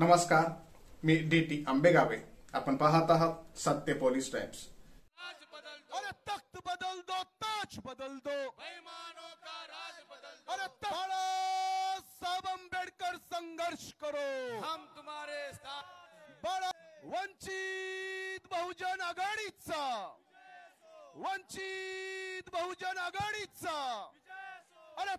नमस्कार, मी DT आंबेगावे. आपण पाहत आहात सत्य पोलीस टाइम्स. अरे तख्त बदल दो, ताज बदल दो, बेईमानों का राज बदल दो. अरे बाळा साहेब आंबेडकर संघर्ष करो, हम तुम्हारे साथ. बाळा वंचित बहुजन आघाडीचा, वंचित बहुजन आघाडीचा. अरे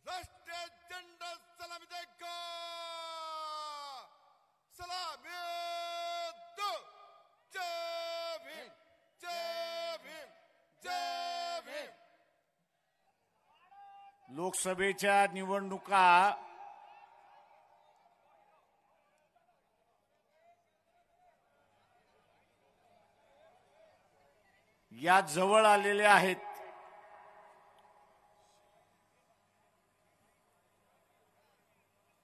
राष्ट्रीय जनरल सलामी देगा, सलामी दो. जय भीम, जय भीम, जय भीम. लोकसभेच्या निवडणुका या जवळ आलेल्या आहेत.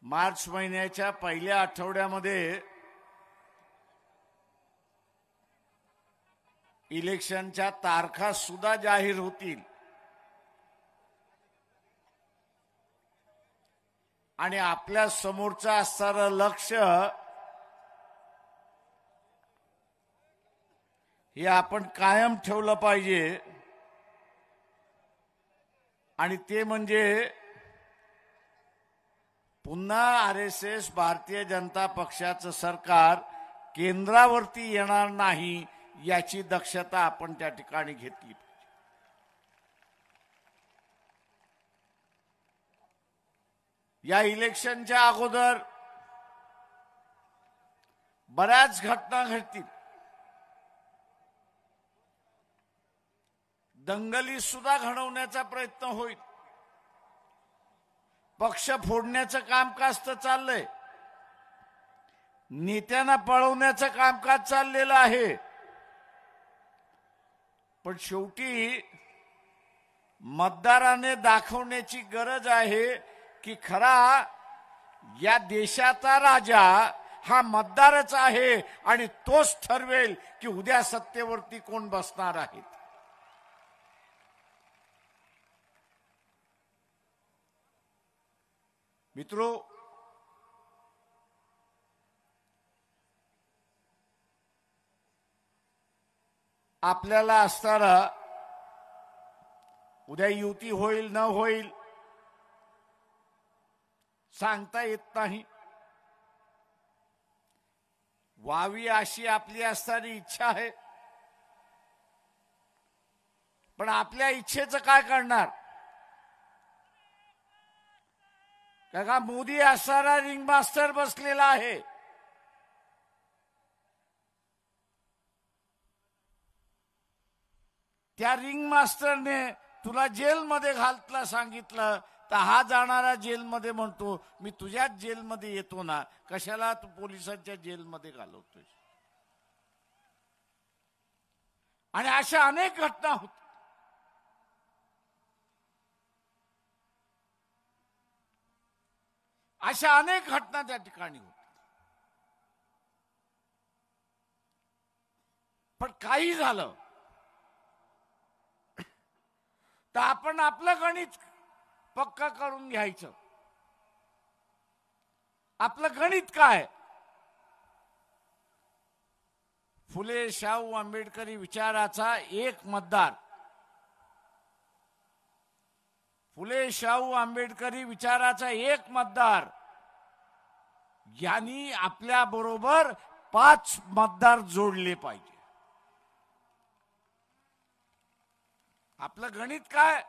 मार्च महिन्याच्या पहिल्या आठवड्यामध्ये इलेक्शनच्या तारखा सुद्धा जाहीर होतील आणि आपल्या समोरचं असणारं लक्ष हे आपण कायम ठेवलं पाहिजे आणि ते म्हणजे पुन्हा RSS भारतीय जनता पक्षाचं सरकार केंद्रावरती येणार नाही याची दक्षता आपण त्या ठिकाणी घेतली पाहिजे. या इलेक्शनच्या अगोदर बऱ्याच घटना घडतील. दंगली सुद्धा घडवण्याचा प्रयत्न होईल. पक्ष फोडण्याचं कामकाज तर चाललंय, नेत्यांना पळवण्याचं कामकाज चाललेलं आहे. पण शेवटी मतदाराने दाखवण्याची गरज आहे की खरा या देशाचा राजा हा मतदारच आहे आणि तोच ठरवेल की उद्या सत्तेवरती कोण बसणार आहेत. मित्रो, आपल्याला असणारा उद्या युती होईल न होईल सांगता येत नाही. व्हावी अशी आपली असणारी इच्छा आहे, पण आपल्या इच्छेचं काय करणार? का मोदी असणारा रिंग मास्टर बसलेला आहे. त्या रिंग मास्टरने तुला जेलमध्ये घालतला सांगितलं तर हा जाणारा जेलमध्ये म्हणतो मी तुझ्याच जेलमध्ये येतो ना, कशाला तू पोलिसांच्या जेलमध्ये घालवतोय? आणि अशा अनेक घटना होत. अशा अनेक घटना त्या ठिकाणी होत. पण काही झालं तर आपण आपलं गणित पक्का करून घ्यायचं. आपलं गणित काय? फुले शाहू आंबेडकरी विचाराचा एक मतदार, फुले शाहू आंबेडकरी विचाराचा एक मतदार यांनी आपल्या बरोबर 5 मतदार जोडले पाहिजे. आपलं गणित काय?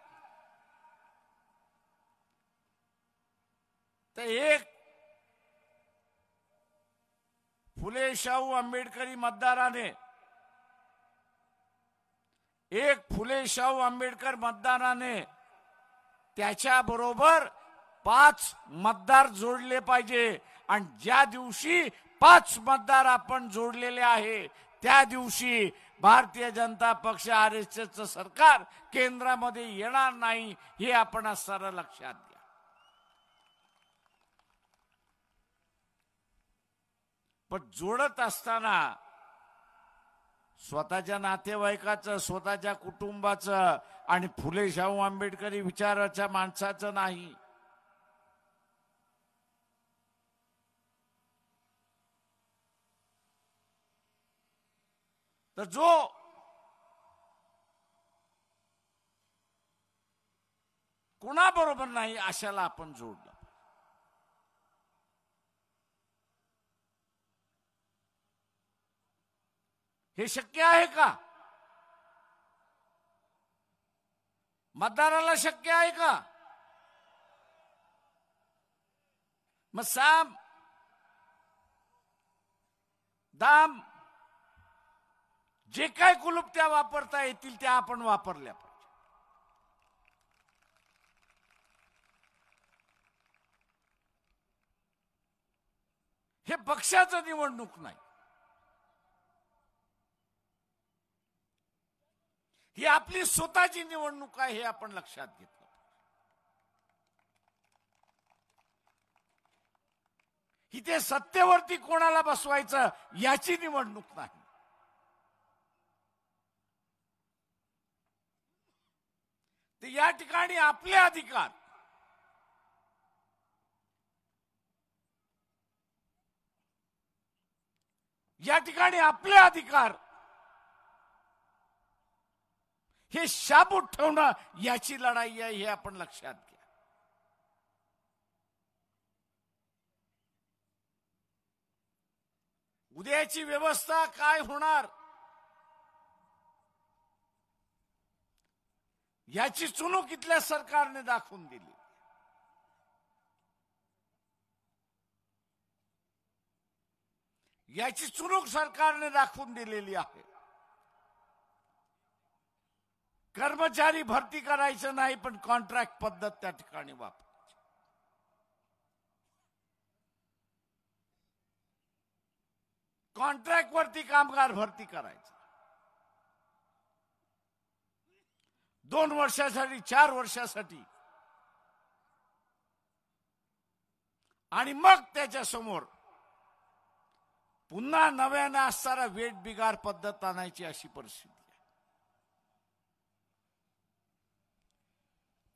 तर एक फुले शाहू आंबेडकरी मतदाराने, एक फुले शाहू आंबेडकर मतदाराने त्याच्या बरोबर 5 मतदार जोडले पाहिजे. आणि ज्या दिवशी 5 मतदार आपण जोडलेले आहे त्या दिवशी भारतीय जनता पक्ष RSSचं सरकार केंद्रामध्ये येणार नाही हे आपण सारं लक्षात घ्या. पण जोडत असताना स्वतःच्या नातेवाईकाचं, स्वतःच्या कुटुंबाचं आणि फुले शाहू आंबेडकरी विचाराच्या माणसाचं नाही. तर जो कोणाबरोबर नाही अशाला आपण जोडलं. हे शक्य आहे का? मतदाराला शक्य आहे का? मग साम दाम जे काय कुलुप्त्या वापरता येतील त्या आपण वापरल्या पाहिजे. हे पक्षाचं निवडणूक नाही, ही आपली स्वतःची निवडणूक आहे. हे आपण लक्षात घेतलं. इथे सत्तेवरती कोणाला बसवायचं याची निवडणूक नाही. तर या ठिकाणी आपले अधिकार हे शाबूत ठेवणं याची लढाई आहे. हे आपण लक्षात घ्या. उद्याची व्यवस्था काय होणार याची चुणूक इथल्या सरकारने दाखवून दिली. याची चुणूक सरकारने दाखवून दिलेली आहे. कर्मचारी भरती करायचं नाही, पण कॉन्ट्रॅक्ट पद्धत त्या ठिकाणी वापरायची. कॉन्ट्रॅक्ट वरती कामगार भरती करायचं. 2 वर्षासाठी, 4 वर्षासाठी, आणि मग त्याच्या समोर पुन्हा नव्यानं असणारा वेठ बिगार पद्धत आणायची अशी परिस्थिती आहे.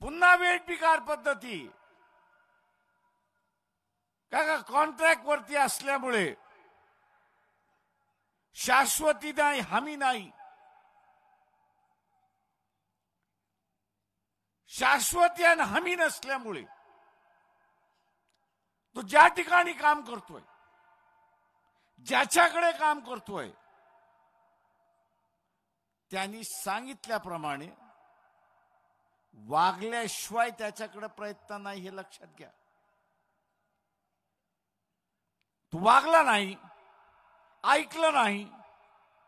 पुन्हा वेठ बिगार पद्धती का कॉन्ट्रॅक्ट वरती असल्यामुळे शाश्वती नाही, हमी नाही. शाश्वती आणि हमी नसल्यामुळे तो ज्या ठिकाणी काम करतोय, ज्याच्याकडे काम करतोय, त्यांनी सांगितल्याप्रमाणे वागल्याशिवाय त्याच्याकडे प्रयत्न नाही. हे लक्षात घ्या. तू वागला नाही, ऐकलं नाही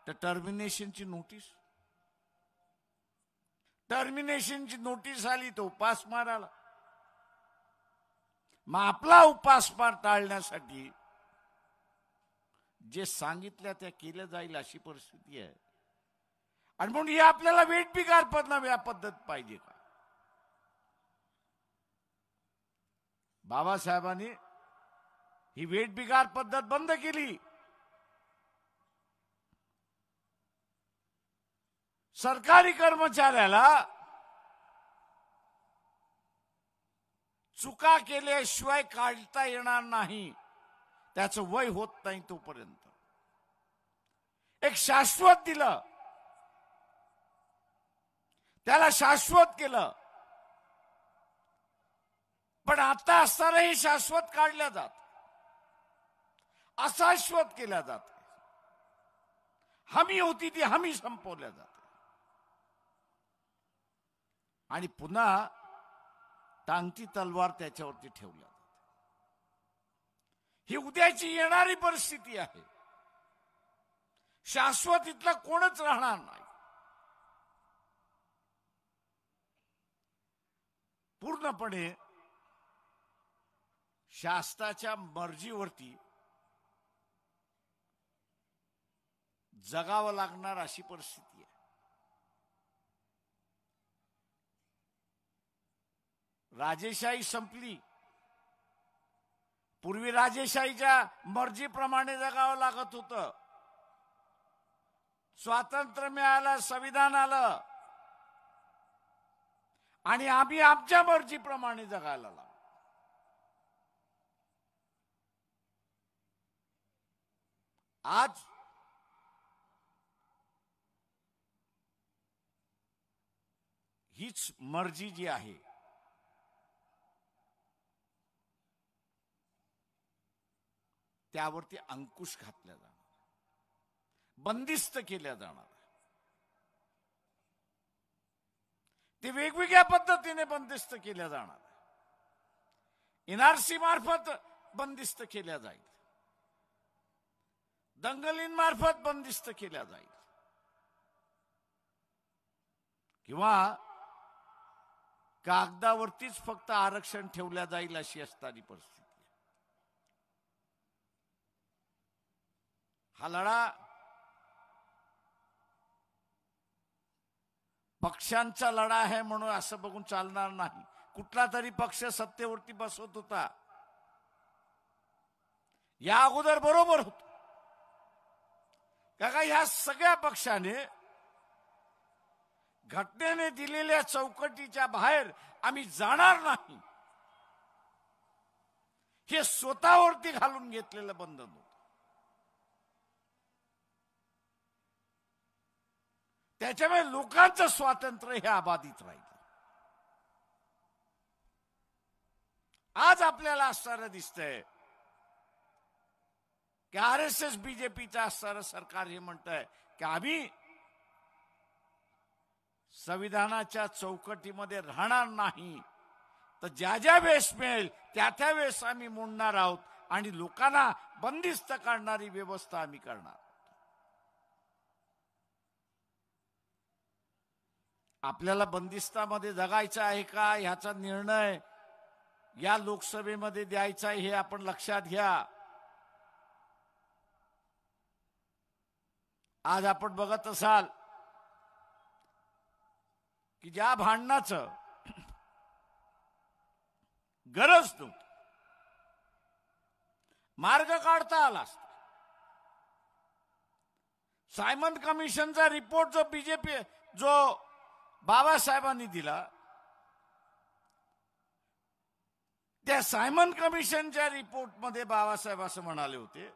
तर टर्मिनेशनची नोटीस आली तो उपासमार आला. मग आपला उपासमार टाळण्यासाठी जे सांगितलं त्या केलं जाईल अशी परिस्थिती आहे. आणि म्हणून ही आपल्याला वेठबिगार पद्धत पाहिजे का? बाबासाहेबांनी ही वेठबिगार पद्धत बंद केली. सरकारी कर्मचाऱ्याला चुका केल्याशिवाय काढता येणार नाही. त्याचं वय होत नाही तोपर्यंत एक शाश्वत दिलं, त्याला शाश्वत केलं. पण आता असतानाही शाश्वत काढल्या जात, अशाश्वत केल्या जात. हमी होती ती हमी संपवल्या जाते आणि पुन्हा टांगती तलवार त्याच्यावरती ठेवल्या जाते. ही उद्याची येणारी परिस्थिती आहे. शाश्वत इथला कोणच राहणार नाही. पूर्णपणे शासनाच्या मर्जीवरती जगावं लागणार अशी परिस्थिती आहे. राजेशाही संपली. पूर्वी राजेशाहीच्या मर्जीप्रमाणे जगावं लागत होतं. स्वातंत्र्य मिळालं, संविधान आलं आणि आम्ही आमच्या मर्जीप्रमाणे जगायला लागलो. आज हीच मर्जी जी आहे त्यावरती अंकुश घातल्या जाणार, बंदिस्त केल्या जाणार. ते वेगवेगळ्या पद्धतीने बंदिस्त केल्या जाणार. एनआरसी मार्फत बंदिस्त केल्या जाईल, दंगलींमार्फत बंदिस्त केल्या जाईल, किंवा कागदावरतीच फक्त आरक्षण ठेवल्या जाईल अशी असणारी परिस्थिती. हा लढा पक्षांचा लढा आहे म्हणून असं बघून चालणार नाही. कुठला तरी पक्ष सत्तेवरती बसवत होता, या अगोदर बरोबर होत का ह्या सगळ्या पक्षाने घटनेने दिलेल्या चौकटीच्या बाहेर आम्ही जाणार नाही हे स्वतःवरती घालून घेतलेलं बंधन होतं. त्याच्यामुळे लोकांचं स्वातंत्र्य हे अबाधित राहिलं. आज आपल्याला असणारं दिसतंय की RSS बीजेपीचं असणारं सरकार हे म्हणतंय की आम्ही संविधानाच्या चौकटीमध्ये राहणार नाही, तर ज्या ज्या वेळेस मिळेल त्या त्या वेळेस आम्ही मोडणार आहोत आणि लोकांना बंदिस्त करणारी व्यवस्था आम्ही करणार. आपल्याला बंदिस्तामध्ये जगायचं आहे का ह्याचा निर्णय या लोकसभेमध्ये द्यायचा आहे हे आपण लक्षात घ्या. आज आपण बघत असाल की ज्या भांडणाचं गरज नव्हती, मार्ग काढता आला असता. सायमन कमिशनचा रिपोर्ट जो बीजेपी जो बाबासाहेबांनी दिला, त्या सायमन कमिशनच्या रिपोर्टमध्ये बाबासाहेब असं म्हणाले होते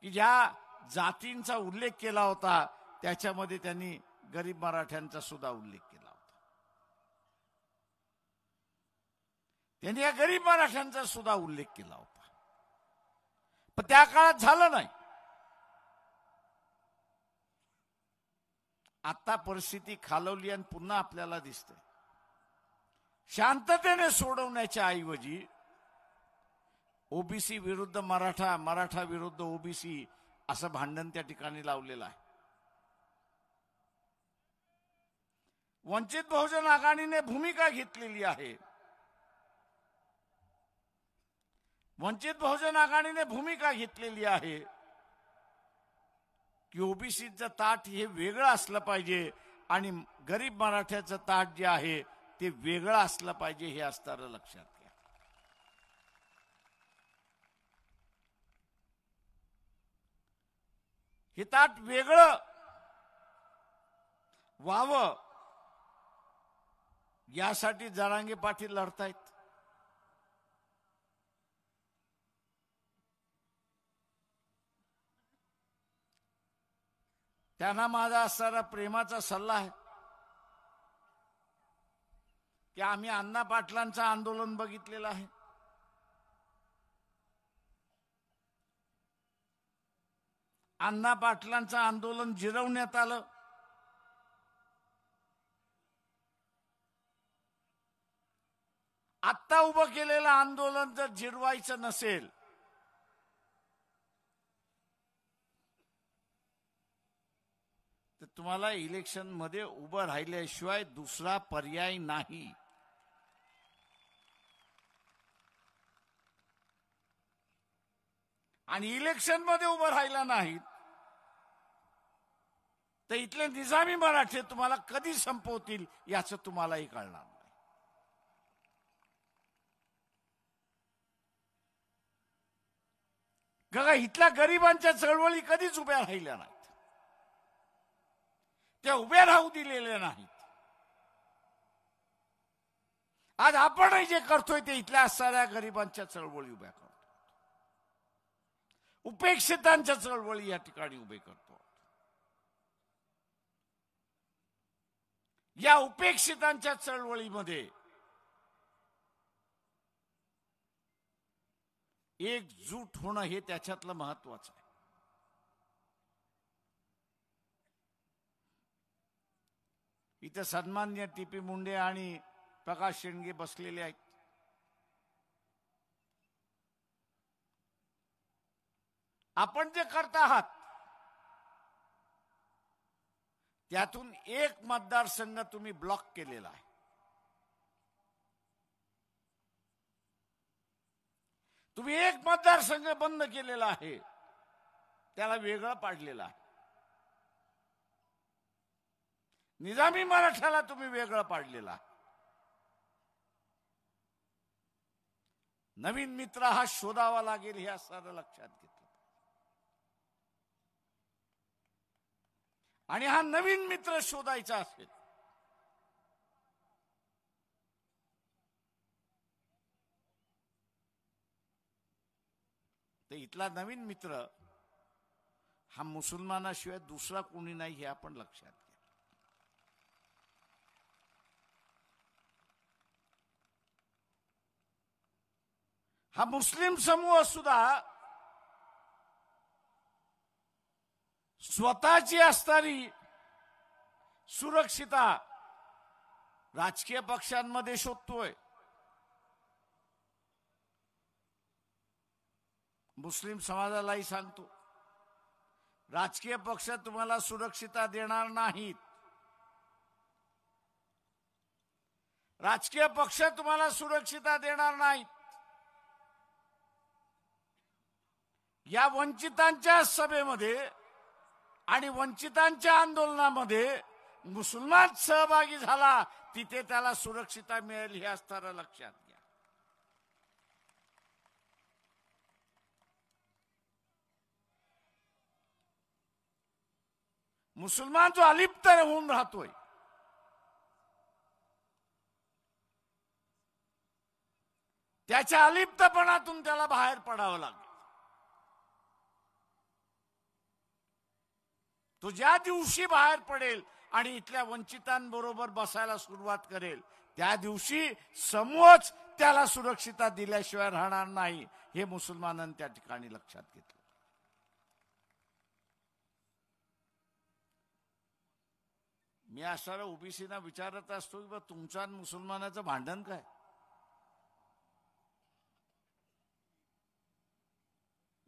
की ज्या जातींचा उल्लेख केला होता त्याच्यामध्ये त्यांनी गरीब मराठ्यांचा सुद्धा उल्लेख केला होता. त्यांनी या गरीब मराठ्यांचा सुद्धा उल्लेख केला होता, पण त्या काळात झालं नाही. आता परिस्थिती खालवली आणि पुन्हा आपल्याला दिसते शांततेने सोडवण्याच्या ऐवजी ओबीसी विरुद्ध मराठा, मराठा विरुद्ध ओबीसी असं भांडण त्या ठिकाणी लावलेलं आहे. वंचित बहुजन आघाडीने भूमिका घेतलेली आहे. वंचित बहुजन आघाडीने भूमिका घेतलेली आहे की ओबीसीचं ताट हे वेगळं असलं पाहिजे आणि गरीब मराठ्याचं ताट जे आहे ते वेगळं असलं पाहिजे हे असणारं लक्षात घ्या. हे ताट वेगळं व्हावं यासाठी जरांगे पाटील लढतायत. त्यांना माझा असणारा प्रेमाचा सल्ला आहे की आम्ही अण्णा पाटलांचं आंदोलन बघितलेलं आहे. अण्णा पाटलांचं आंदोलन जिरवण्यात आलं. आत्ता उभं केलेलं आंदोलन जर जिरवायचं नसेल तर तुम्हाला इलेक्शन मध्ये उभं राहिल्याशिवाय दुसरा पर्याय नाही. आणि इलेक्शन मध्ये उभं राहिला नाही तर इथले निजामी मराठे तुम्हाला कधी संपवतील याचं तुम्हालाही कळणार नाही. बघा, इथल्या गरिबांच्या चळवळी कधीच उभ्या राहिल्या नाहीत. ते उभे राहू दिलेले नाहीत. आज आपणही जे करतोय ते इथल्या असणाऱ्या गरिबांच्या चळवळी उभ्या करतो, उपेक्षितांच्या चळवळी या ठिकाणी उभे करतो. या उपेक्षितांच्या चळवळीमध्ये एकजूट होणं हे त्याच्यातलं महत्वाचं आहे. इथे सन्मान्य टी.पी. मुंडे आणि प्रकाश शेंडगे बसलेले आहेत. आपण जे करत आहात त्यातून एक मतदारसंघ तुम्ही ब्लॉक केलेला आहे. तुम्ही एक मतदारसंघ बंद केलेला आहे, त्याला वेगळं पाडलेलं आहे. निजामी मराठ्याला तुम्ही वेगळं पाडलेला आहे. नवीन मित्र हा शोधावा लागेल हे असं लक्षात घेतलं. आणि हा नवीन मित्र शोधायचा असेल तर इथला नवीन मित्र हा मुसलमानाशिवाय दुसरा कोणी नाही हे आपण लक्षात घ्या. हा मुस्लिम समूह सुद्धा स्वतःची असणारी सुरक्षिता राजकीय पक्षांमध्ये शोधतोय. मुस्लिम समाजालाही सांगतो, राजकीय पक्ष तुम्हाला सुरक्षिता देणार नाहीत. राजकीय पक्ष तुम्हाला सुरक्षिता देणार नाहीत. या वंचितांच्या सभेमध्ये आणि वंचितांच्या आंदोलनामध्ये मुसलमान सहभागी झाला, तिथे त्याला सुरक्षिता मिळेल हे असताना लक्षात घ्या. मुसलमान जो अलिप्त होऊन राहतोय, त्याच्या अलिप्तपणातून त्याला बाहेर पडावं लागेल. तो ज्या दिवशी बाहेर पडेल आणि इथल्या वंचितांबरोबर बसायला सुरुवात करेल, त्या दिवशी समूहच त्याला सुरक्षिता दिल्याशिवाय राहणार नाही हे मुसलमानांनी त्या ठिकाणी लक्षात घेतलं. मी असणाऱ्या ओबीसीना विचारत असतो की बा तुमचं आणि मुसलमानाचं भांडण काय?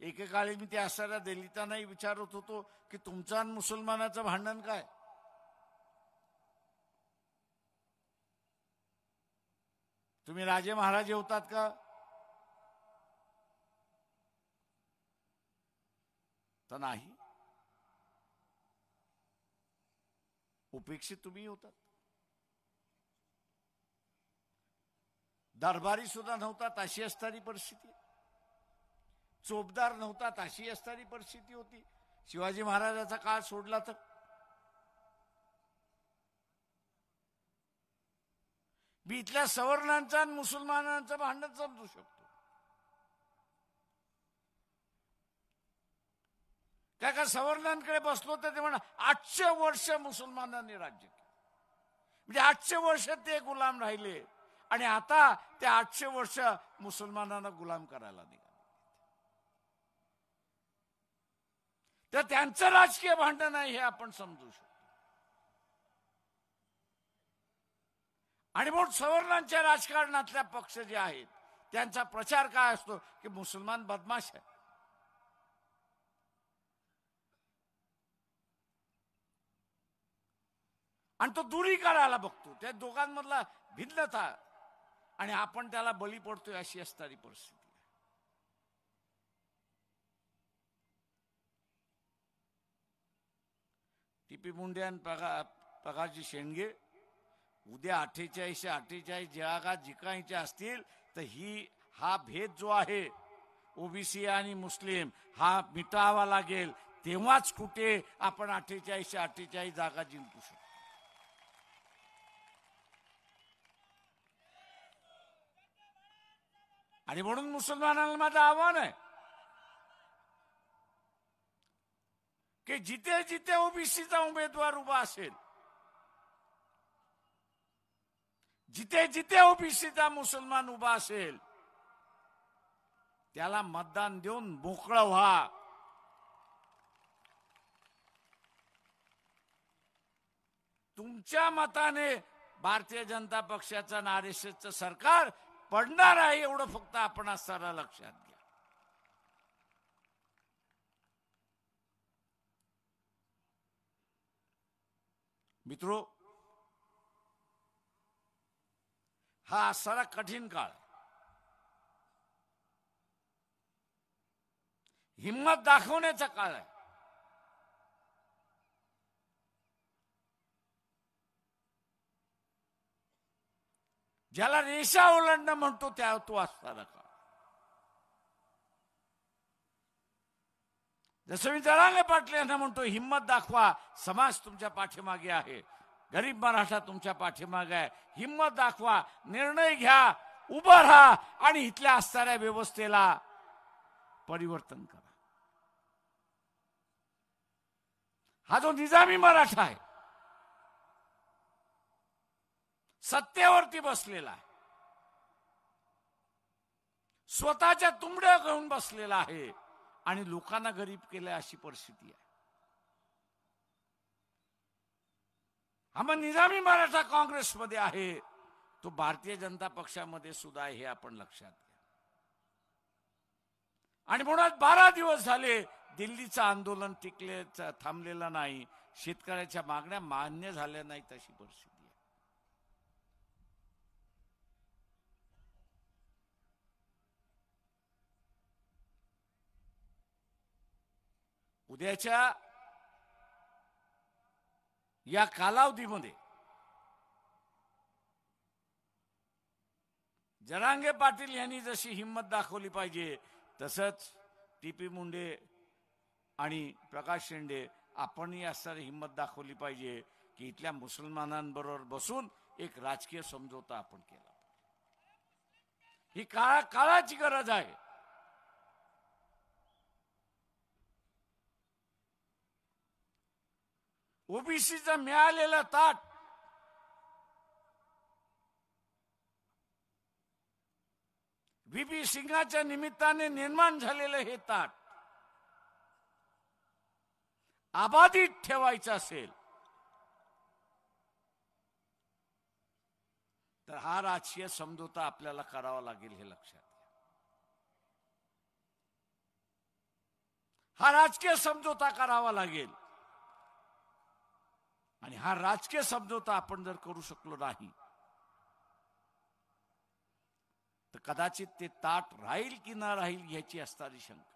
एकेकाळी मी त्या असणाऱ्या दलितांनाही विचारत होतो की तुमचं आणि मुसलमानाचं भांडण काय? तुम्ही राजे महाराजे होतात का? तर नाही, उपेक्षित तुम्ही होतात. दरबारी सुद्धा नव्हतात अशी असणारी परिस्थिती, चोपदार नव्हतात अशी असणारी परिस्थिती होती. शिवाजी महाराजाचा काळ सोडला तर मी इथल्या सवर्णांचं आणि मुसलमानांचं भांडण समजू शकतो. का सवर्णांकडे बसलो तर ते म्हणा 800 वर्ष मुसलमानांनी राज्य केलं, म्हणजे 800 वर्ष ते गुलाम राहिले आणि आता ते 800 वर्ष मुसलमानांना गुलाम करायला निघाले. तर त्यांचं राजकीय भांडण आहे हे आपण समजू शकतो. आणि म्हणून सवर्णांच्या राजकारणातल्या पक्ष जे आहेत त्यांचा प्रचार काय असतो की मुसलमान बदमाश आहे. आणि तो दुरी करायला बघतो, त्या दोघांमधला भिन्नता, आणि आपण त्याला बळी पडतोय अशी असणारी परिस्थिती. टी.पी. मुंडे आणि प्रकाशजी शेंडगे उद्या 48 जागा जिंकायच्या असतील तर हा भेद जो आहे ओबीसी आणि मुस्लिम हा मिटावा लागेल. तेव्हाच कुठे आपण 48 जागा जिंकू शकतो. आणि म्हणून मुसलमानांना माझं आव्हान आहे की जिथे जिथे ओबीसीचा उमेदवार उभा असेल, जिथे जिथे ओबीसीचा मुसलमान उभा असेल, त्याला मतदान देऊन मोकळं व्हा. तुमच्या मताने भारतीय जनता पक्षाचं आणि आरएसएसचं सरकार पडणार आहे, एवढं फक्त आपण असताना लक्षात घ्या. मित्रो, हा असणारा कठीण काळ, हिम्मत दाखवण्याचा काळ आहे. ज्याला रेषा ओलांडणं म्हणतो त्या तो असणारा काळ. जसं मी जरांगे पाटील यांना म्हणतो, हिम्मत दाखवा, समाज तुमच्या पाठीमागे आहे, गरीब मराठा तुमच्या पाठीमागे आहे, हिम्मत दाखवा, निर्णय घ्या, उभं राहा आणि इथल्या असणाऱ्या व्यवस्थेला परिवर्तन करा. हा जो निजामी मराठा आहे, सत्तेवरती बसलेला आहे, स्वतःच्या तुंबड्या घेऊन बसलेला आहे आणि लोकांना गरीब केल्या, अशी परिस्थिती आहे. हा मग निजामी मराठा काँग्रेसमध्ये आहे, तो भारतीय जनता पक्षामध्ये सुद्धा आहे, हे आपण लक्षात घ्या. आणि म्हणून 12 दिवस झाले दिल्लीचं आंदोलन थांबलेलं नाही, शेतकऱ्याच्या मागण्या मान्य झाल्या नाहीत, अशी परिस्थिती आहे. उद्याच्या या कालावधीमध्ये जरांगे पाटील यांनी जशी हिम्मत दाखवली पाहिजे, तसंच टीपी मुंडे आणि प्रकाश शेंडे आपणही असणारी हिम्मत दाखवली पाहिजे की इथल्या मुसलमानांबरोबर बसून एक राजकीय समझोता आपण केला. ही काळाची गरज आहे. ओबीसीचं मिळालेलं ताट व्हीपी सिंगाच्या निमित्ताने निर्माण झालेलं हे ताट अबाधित ठेवायचं असेल तर हा राजकीय समझोता आपल्याला करावा लागेल, हे लक्षात घ्या. हा राजकीय समझोता करावा लागेल आणि हा राजकीय समझोता आपण जर करू शकलो नाही तर कदाचित ते ताट राहील की न राहील याची असणारी शंका आहे.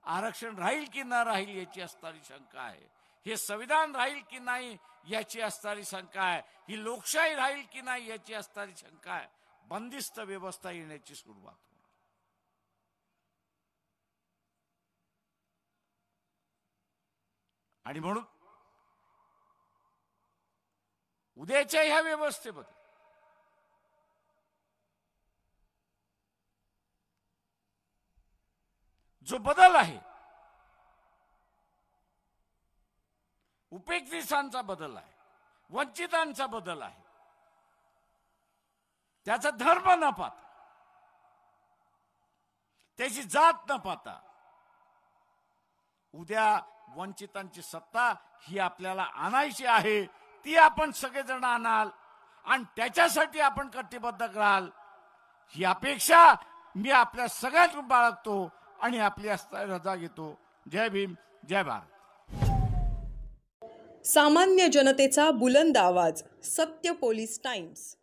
आरक्षण राहील की न राहील याची असणारी शंका आहे. हे संविधान राहील की नाही याची असणारी शंका आहे. ही लोकशाही राहील की नाही याची असणारी शंका आहे. बंदिस्त व्यवस्था येण्याची सुरुवात होणार. आणि म्हणून उद्याच्या ह्या व्यवस्थेमध्ये जो बदल आहे, उपेक्षितांचा बदल आहे, वंचितांचा बदल आहे, त्याचा धर्म न पाहता, त्याची जात न पाहता उद्या वंचितांची सत्ता ही आपल्याला आणायची आहे. ती आपण सगळेजण आणाल आणि त्याच्यासाठी आपण कटिबद्ध राहाल ही अपेक्षा मी आपल्या सगळ्यांतून बाळगतो आणि आपली रजा घेतो. जय भीम, जय भारत. सामान्य जनतेचा बुलंद आवाज, सत्य पोलीस टाइम्स.